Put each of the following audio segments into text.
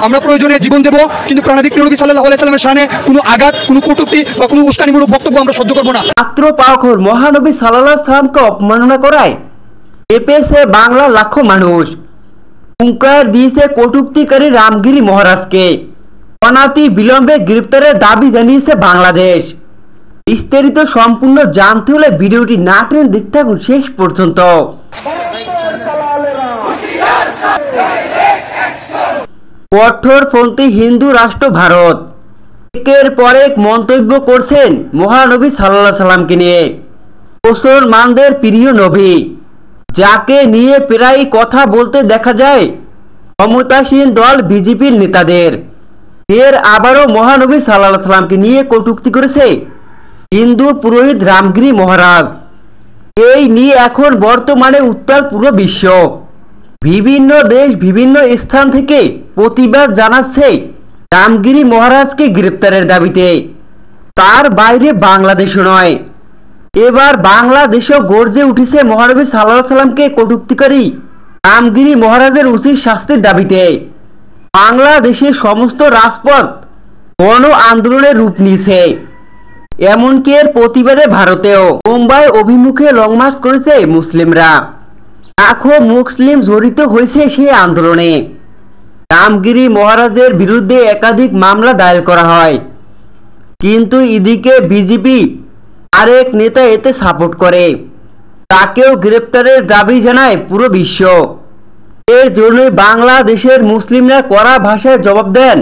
আমরা প্রয়োজনে জীবন দেব, কিন্তু প্রাণাধিক নবী সাল্লাল্লাহু আলাইহি সাল্লামের শানে কোনো আঘাত, কোনো কটূক্তি বা কোনো উস্কানিমূলক বক্তব্য আমরা সহ্য করব না। মাত্র পাখর মহানবী সাল্লাল্লাহু আলাইহি সাল্লামকে অপমাননা করায় চেপেছে বাংলার লাখো মানুষ। হুঙ্কার দিয়েছে কটূক্তিকারী রামগিরি মহারাজকে। অনাতি বিলম্বে গ্রেপ্তারের দাবি জানিয়েছে বাংলাদেশ। বিস্তারিত সম্পূর্ণ জানতে হলে ভিডিওটি না টেনে দেখতে থাকুন শেষ পর্যন্ত। কঠোরপন্থী হিন্দু রাষ্ট্র ভারত একের পর এক মন্তব্য করছেন মহানবী সাল্লাল্লাহু আলাইহি সাল্লামকে নিয়ে। মুসলমানদের প্রিয় নবী, যাকে নিয়ে প্রায় কথা বলতে দেখা যায় ক্ষমতাসীন দল বিজেপির নেতাদের। ফের আবারও মহানবী সাল্লাল্লাহু আলাইহি সাল্লামকে নিয়ে কটূক্তি করেছে হিন্দু পুরোহিত রামগিরি মহারাজ। এই নিয়ে এখন বর্তমানে উত্তাল পুরো বিশ্ব। বিভিন্ন দেশ বিভিন্ন স্থান থেকে প্রতিবাদ জানাচ্ছে রামগিরি মহারাজকে গ্রেপ্তারের দাবিতে। তার বাইরে বাংলাদেশও নয়, এবার বাংলাদেশেও গর্জে উঠেছে মহানবী সাল্লাল্লাহু আলাইহি সাল্লামকে কটূক্তিকারী রামগিরি মহারাজের উচিত শাস্তির দাবিতে। বাংলাদেশের সমস্ত রাজপথ গণ আন্দোলনের রূপ নিয়েছে। এমনকি এর প্রতিবাদে ভারতেও মুম্বাই অভিমুখে লং মার্চ করেছে মুসলিমরা। লাখো মুসলিম জড়িত হয়েছে সেই আন্দোলনে। রামগিরি মহারাজের বিরুদ্ধে একাধিক মামলা দায়ের করা হয়, কিন্তু এদিকে বিজেপি আরেক নেতা এতে সাপোর্ট করে। তাকেও গ্রেপ্তারের দাবি জানায় পুরো বিশ্ব। এর জন্যই বাংলাদেশের মুসলিমরা কড়া ভাষায় জবাব দেন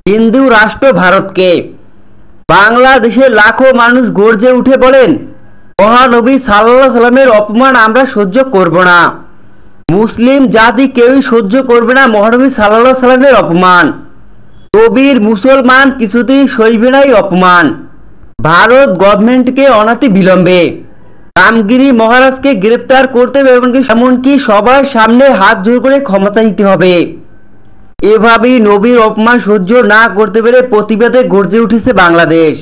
হিন্দু রাষ্ট্র ভারতকে। বাংলাদেশের লাখো মানুষ গর্জে উঠে বলেন, মহানবী সাল্লাল্লাহু আলাইহি সাল্লামের অপমান আমরা সহ্য করব না। মুসলিম জাতি কেউই সহ্য করবে না মহানবী সাল্লাল্লাহু আলাইহি সাল্লামের অপমান। কবির মুসলমান কিছুতেই সইবে না এই অপমান। ভারত গভর্নমেন্টকে অনাতি বিলম্বে রামগিরি মহারাজকে গ্রেপ্তার করতে হবে, এমনকি সবার সামনে হাত জোর করে ক্ষমা চাইতে হবে। এভাবেই নবীর অপমান সহ্য না করতে পেরে প্রতিবাদে গর্জে উঠেছে বাংলাদেশ।